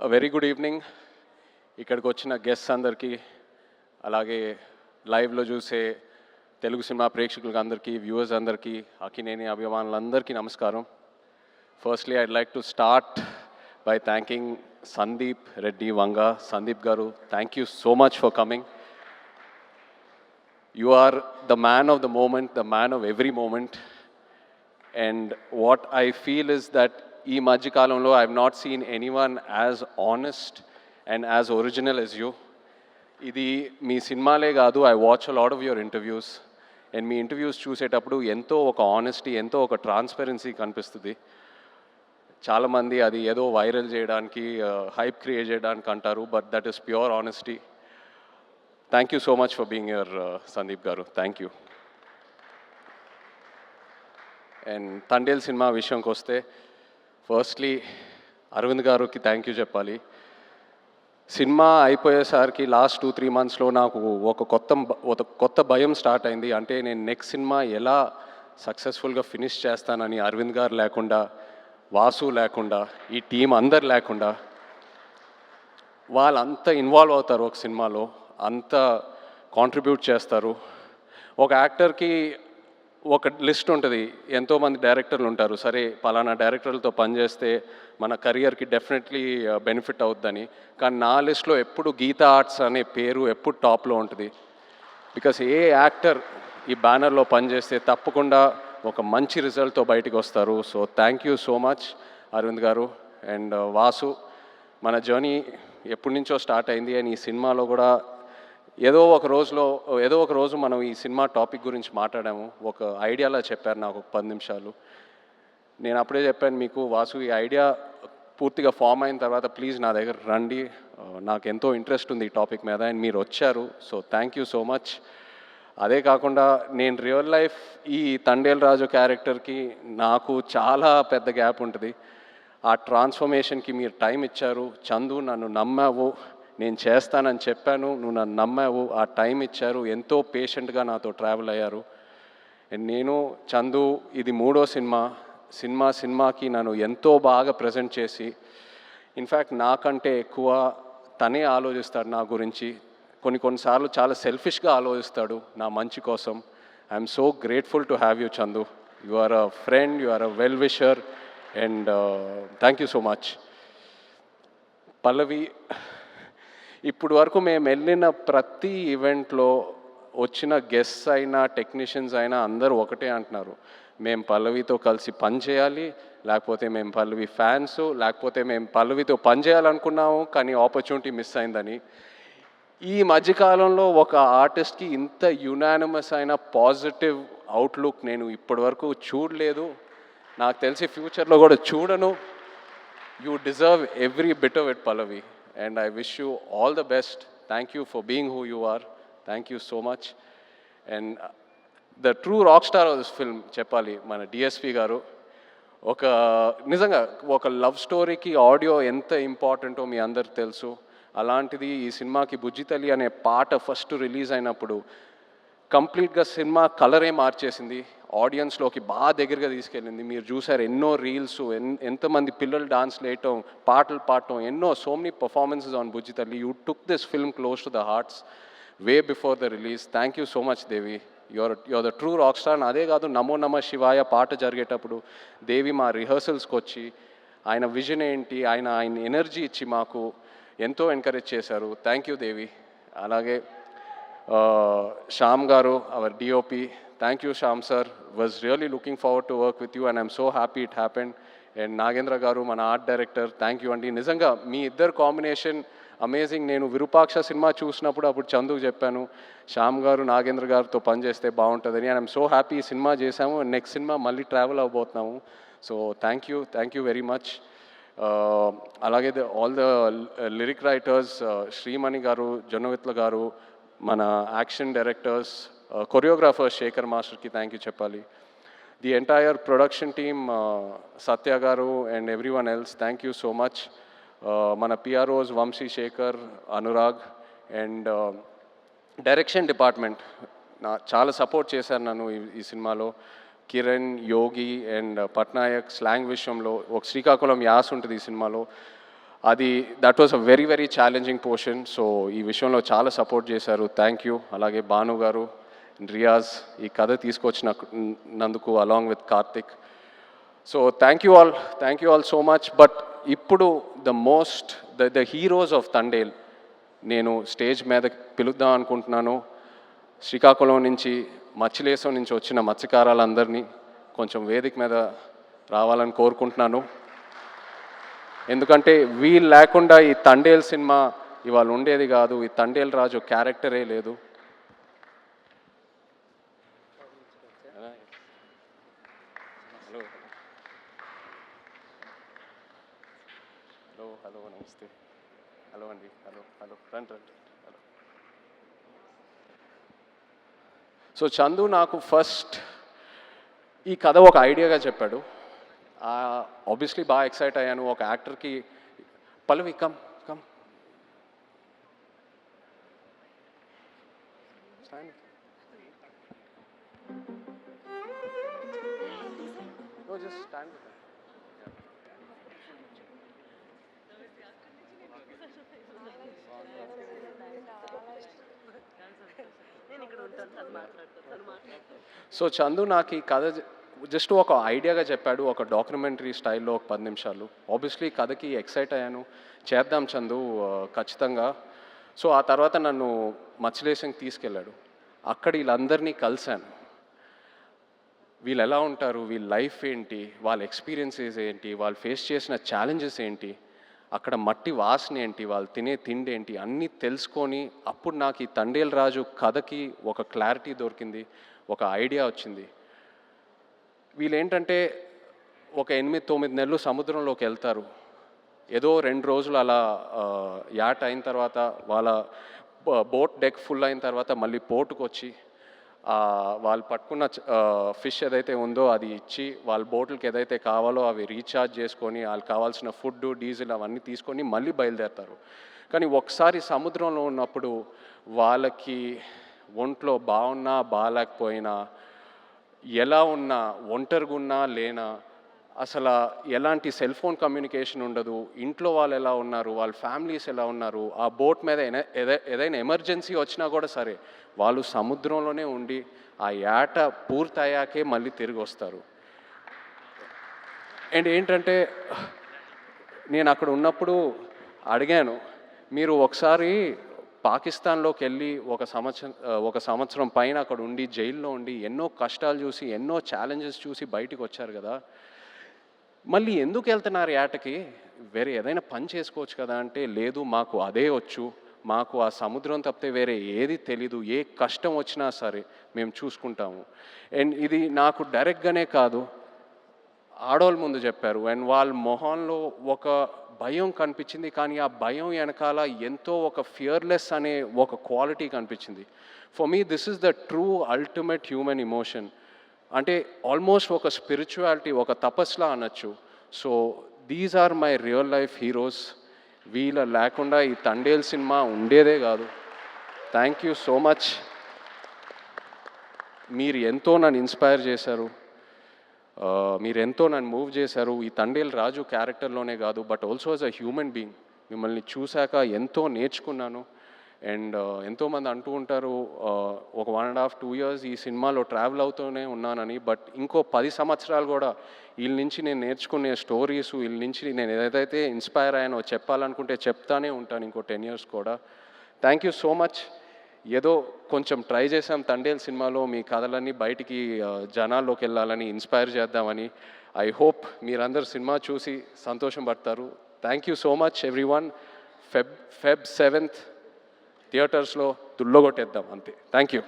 Very good evening. ఇక్కడికి వచ్చిన guests అందరికీ, అలాగే లైవ్లో చూసే తెలుగు సినిమా ప్రేక్షకులకు అందరికీ, వ్యూవర్స్ అందరికీ, అక్కినేని అభిమానులందరికీ నమస్కారం. Firstly I'd like to start by thanking Sandeep Reddy Vanga. Sandeep గారు, thank you so much for coming. You are the man of the moment, the man of every moment. And what I feel is that ee madhya kalamlo I have not seen anyone as honest and as original as you. Idi mee cinemale gaadu, I watch a lot of your interviews, and mee interviews చూసేటప్పుడు ఎంతో ఒక honesty, ఎంతో ఒక transparency కనిపిస్తుంది. చాలామంది అది ఏదో viral చేయడానికి, హైప్ క్రియేట్ చేయడానికి అంటారు, but that is pure honesty. Thank you so much for being here Sandeep గారు, thank you. And Thandel cinema విషయంకి వస్తే, ఫస్ట్లీ అరవింద్ గారికి థ్యాంక్ యూ చెప్పాలి. సినిమా అయిపోయేసరికి లాస్ట్ 2-3 మంత్స్లో నాకు ఒక కొత్త భయం స్టార్ట్ అయింది. అంటే నేను నెక్స్ట్ సినిమా ఎలా సక్సెస్ఫుల్గా ఫినిష్ చేస్తానని. అరవింద్ గారు లేకుండా, వాసు లేకుండా, ఈ టీం అందరు లేకుండా, వాళ్ళంతా ఇన్వాల్వ్ అవుతారు ఒక సినిమాలో, అంత కాంట్రిబ్యూట్ చేస్తారు. ఒక యాక్టర్కి ఒక లిస్ట్ ఉంటుంది, ఎంతోమంది డైరెక్టర్లు ఉంటారు. సరే, పలానా డైరెక్టర్లతో పనిచేస్తే మన కెరియర్కి డెఫినెట్లీ బెనిఫిట్ అవుద్దని. కానీ నా లిస్ట్లో ఎప్పుడు గీతా ఆర్ట్స్ అనే పేరు ఎప్పుడు టాప్లో ఉంటుంది. బికాస్ ఏ యాక్టర్ ఈ బ్యానర్లో పనిచేస్తే తప్పకుండా ఒక మంచి రిజల్ట్తో బయటికి వస్తారు. So thank you so much Aravind garu. And Vasu, మన జర్నీ ఎప్పటి నుంచో స్టార్ట్ అయింది. అండ్ ఈ సినిమాలో కూడా ఏదో ఒక రోజు మనం ఈ సినిమా టాపిక్ గురించి మాట్లాడాము. ఒక ఐడియాలా చెప్పారు నాకు ఒక 10 నిమిషాలు. నేను అప్పుడే చెప్పాను మీకు, వాసు ఈ ఐడియా పూర్తిగా ఫామ్ అయిన తర్వాత ప్లీజ్ నా దగ్గర రండి, నాకు ఎంతో ఇంట్రెస్ట్ ఉంది ఈ టాపిక్ మీద. అండ్ మీరు వచ్చారు, so thank you so much. అదే కాకుండా నేను రియల్ లైఫ్ ఈ తండేల్ రాజు క్యారెక్టర్కి నాకు చాలా పెద్ద గ్యాప్ ఉంటుంది. ఆ ట్రాన్స్ఫర్మేషన్కి మీరు టైం ఇచ్చారు. చందు, నన్ను నమ్మావు, నేను చేస్తానని చెప్పాను, నువ్వు నన్ను నమ్మావు, ఆ టైం ఇచ్చారు, ఎంతో పేషెంట్గా నాతో ట్రావెల్ అయ్యారు. నేను చందు ఇది 3వ సినిమాకి నన్ను ఎంతో బాగా ప్రజెంట్ చేసి, ఇన్ఫ్యాక్ట్ నాకంటే ఎక్కువ తనే ఆలోచిస్తాడు నా గురించి. కొన్నిసార్లు చాలా సెల్ఫిష్గా ఆలోచిస్తాడు నా మంచి కోసం. I'm so grateful to have you Chandu. You are a friend, you are a well wisher, and thank you so much. Pallavi, ఇప్పుడు వరకు మేము వెళ్ళిన ప్రతి ఈవెంట్లో వచ్చిన గెస్ట్స్ అయినా, టెక్నీషియన్స్ అయినా అందరూ ఒకటే అంటున్నారు, మేము పల్లవితో కలిసి పని చేయాలి, లేకపోతే మేము పల్లవి ఫ్యాన్స్, లేకపోతే మేము పల్లవితో పని చేయాలనుకున్నాము కానీ ఆపర్చునిటీ మిస్ అయిందని. ఈ మధ్యకాలంలో ఒక ఆర్టిస్ట్కి ఇంత యునానిమస్ అయిన పాజిటివ్ అవుట్లుక్ నేను ఇప్పటి వరకు చూడలేదు, నాకు తెలిసి ఫ్యూచర్లో కూడా చూడను. You deserve every bit of it Pallavi. And I wish you all the best. Thank you for being who you are. Thank you so much. And the true rock star of this film చెప్పాలి మన DSP గారు. నిజంగా ఒక love స్టోరీకి audio ఎంత ఇంపార్టెంటో మీ అందరికి తెలుసు. అలాంటిది ఈ సినిమాకి బుజ్జితల్లి అనే పాట ఫస్ట్ రిలీజ్ అయినప్పుడు కంప్లీట్గా సినిమా కలరే మార్చేసింది, ఆడియన్స్లోకి బాగా దగ్గరగా తీసుకెళ్ళింది. మీరు చూసారు ఎన్నో రీల్స్, ఎంతమంది పిల్లలు డాన్స్ వేయటం, పాటలు పాడటం, so many performances on Bujjithalli. You took this film close to the hearts way before the release. Thank you so much Devi, your the true rock star. అదే కాదు, నమో నమ శివాయ పాట జరిగేటప్పుడు దేవి మా రిహర్సల్స్కి వచ్చి ఆయన విజన్ ఏంటి, ఆయన ఎనర్జీ ఇచ్చి మాకు ఎంతో ఎంకరేజ్ చేశారు. Thank you Devi. అలాగే Shyam garu, our DOP, thank you Shyam sir. Was really looking forward to work with you and I'm so happy it happened. And Nagendra garu, మన ఆర్ట్ డైరెక్టర్, థ్యాంక్ యూ అండి. నిజంగా మీ ఇద్దరు కాంబినేషన్ అమేజింగ్. నేను విరూపాక్ష సినిమా చూసినప్పుడు అప్పుడు చందుకు చెప్పాను, శ్యామ్ గారు నాగేంద్ర గారితో పనిచేస్తే బాగుంటుందని. అండ్ ఐఎమ్ సో హ్యాపీ ఈ సినిమా చేశాము. నెక్స్ట్ సినిమా మళ్ళీ ట్రావెల్ అవ్వబోతున్నాము. So thank you very much. అలాగే all the lyric writers, Shreemani గారు, జొన్నవిత్ల గారు, మన యాక్షన్ డైరెక్టర్స్, కొరియోగ్రాఫర్ శేఖర్ మాస్టర్కి థ్యాంక్ యూ చెప్పాలి. The entire production team, Satya గారు and everyone else, thank you so much. మన PROs Vamsi, Sekhar, Anurag, and direction department చాలా సపోర్ట్ చేశారు నన్ను ఈ సినిమాలో. కిరణ్, యోగి అండ్ పట్నాయక్ స్లాంగ్ విషయంలో ఒక శ్రీకాకుళం యాస ఉంటుంది ఈ సినిమాలో. అది that was a very very challenging portion. So ఈ విషయంలో చాలా సపోర్ట్ చేశారు, థ్యాంక్ యూ. అలాగే భాను గారు, రియాజ్ ఈ కథ తీసుకొచ్చినందుకు along with Karthik. So thank you all so much. But ఇప్పుడు ద హీరోస్ ఆఫ్ తండేల్ నేను స్టేజ్ మీద పిలుద్దాం అనుకుంటున్నాను. శ్రీకాకుళం నుంచి, మచ్చిలేశం నుంచి వచ్చిన మత్స్యకారులందరినీ కొంచెం వేదిక మీద రావాలని కోరుకుంటున్నాను. ఎందుకంటే వీళ్ళు లేకుండా ఈ తండేల్ సినిమా ఇవాళ ఉండేది కాదు, ఈ తండేల్ రాజు క్యారెక్టరే లేదు. హలో నమస్తే. హలో అండి. హలో రండి. హలో. సో చందు నాకు ఫస్ట్ ఈ కథ ఒక ఐడియాగా చెప్పాడు. ఆబ్వియస్లీ బాగా ఎక్సైట్ అయ్యాను. ఒక యాక్టర్కి Pallavi come just stand. So Chandu నాకు ఈ కథ జస్ట్ ఒక ఐడియాగా చెప్పాడు, ఒక డాక్యుమెంటరీ స్టైల్లో ఒక 10 నిమిషాలు. ఆబ్వియస్లీ కథకి ఎక్సైట్ అయ్యాను, చేద్దాం చందు ఖచ్చితంగా. సో ఆ తర్వాత నన్ను మత్స్యలేశంకి తీసుకెళ్ళాడు. అక్కడ వీళ్ళందరినీ కలిశాను. వీళ్ళు ఎలా ఉంటారు, వీళ్ళ లైఫ్ ఏంటి, వాళ్ళ ఎక్స్పీరియన్సెస్ ఏంటి, వాళ్ళు ఫేస్ చేసిన ఛాలెంజెస్ ఏంటి, అక్కడ మట్టి వాసన ఏంటి, వాళ్ళు తినే తిండి ఏంటి, అన్నీ తెలుసుకొని అప్పుడు నాకు ఈ తండేల్ రాజు కథకి ఒక క్లారిటీ దొరికింది, ఒక ఐడియా వచ్చింది. వీళ్ళేంటంటే ఒక 8-9 నెలలు సముద్రంలోకి వెళ్తారు. ఏదో 2 రోజులు అలా యాట్ అయిన తర్వాత వాళ్ళ బోట్ డెక్ ఫుల్ అయిన తర్వాత మళ్ళీ పోర్టుకు వచ్చి వాళ్ళు పట్టుకున్న ఫిష్ ఏదైతే ఉందో అది ఇచ్చి వాళ్ళ బోట్లకి ఏదైతే కావాలో అవి రీఛార్జ్ చేసుకొని వాళ్ళకి కావాల్సిన ఫుడ్, డీజిల్ అవన్నీ తీసుకొని మళ్ళీ బయలుదేరుతారు. కానీ ఒకసారి సముద్రంలో ఉన్నప్పుడు వాళ్ళకి ఒంట్లో బాగున్నా బాగాలేకపోయినా, ఎలా ఉన్నా, ఒంటరిగా ఉన్నా లేనా, అసలు ఎలాంటి సెల్ ఫోన్ కమ్యూనికేషన్ ఉండదు, ఇంట్లో వాళ్ళు ఎలా ఉన్నారు, వాళ్ళ ఫ్యామిలీస్ ఎలా ఉన్నారు, ఆ బోట్ మీద ఏదైనా ఎమర్జెన్సీ వచ్చినా కూడా సరే వాళ్ళు సముద్రంలోనే ఉండి ఆ యాట పూర్తయ్యాకే మళ్ళీ తిరిగి వస్తారు. అండ్ ఏంటంటే నేను అక్కడ ఉన్నప్పుడు అడిగాను, మీరు ఒకసారి పాకిస్తాన్లోకి వెళ్ళి ఒక సంవత్సరం పైన అక్కడ ఉండి జైల్లో ఉండి ఎన్నో కష్టాలు చూసి ఎన్నో ఛాలెంజెస్ చూసి బయటికి వచ్చారు కదా, మళ్ళీ ఎందుకు వెళ్తున్నారు యాటకి, వేరే ఏదైనా పని చేసుకోవచ్చు కదా అంటే, లేదు మాకు అదే వచ్చు, మాకు ఆ సముద్రం తప్పితే వేరే ఏది తెలీదు, ఏ కష్టం వచ్చినా సరే మేము చూసుకుంటాము. అండ్ ఇది నాకు డైరెక్ట్గానే కాదు, ఆడవాళ్ళ ముందు చెప్పారు. అండ్ వాళ్ళ మొహంలో ఒక భయం కనిపించింది, కానీ ఆ భయం వెనకాల ఎంతో ఒక ఫియర్లెస్ అనే ఒక క్వాలిటీ కనిపించింది. For me this is the true ultimate human emotion. అంటే ఆల్మోస్ట్ ఒక స్పిరిచువాలిటీ, ఒక తపస్లా అనొచ్చు. So these are my real life heroes. వీళ్ళ లేకుండా ఈ తండేల్ సినిమా ఉండేదే కాదు. Thank you so much. మీరు ఎంతో నన్ను ఇన్స్పైర్ చేశారు, మీరు ఎంతో నన్ను మూవ్ చేశారు. ఈ తండేల్ రాజు క్యారెక్టర్లోనే కాదు, but also as a human being మిమ్మల్ని చూశాక ఎంతో నేర్చుకున్నాను. అండ్ ఎంతోమంది అంటూ ఉంటారు ఒక 1.5-2 years ఈ సినిమాలో ట్రావెల్ అవుతూనే ఉన్నానని, బట్ ఇంకో 10 సంవత్సరాలు కూడా వీళ్ళ నుంచి నేను నేర్చుకునే స్టోరీస్, వీళ్ళ నుంచి నేను ఏదైతే ఇన్స్పైర్ అయ్యానో చెప్పాలనుకుంటే చెప్తానే ఉంటాను ఇంకో 10 years కూడా. Thank you so much. ఏదో కొంచెం ట్రై చేసాం తండేల్ సినిమాలో మీ కథలన్నీ బయటికి జనాల్లోకి వెళ్ళాలని, ఇన్స్పైర్ చేద్దామని. ఐ హోప్ మీరందరూ సినిమా చూసి సంతోషం పడతారు. Thank you so much everyone. Feb 7th థియేటర్స్లో దుల్లగొట్టేద్దాం అంతే. Thank you.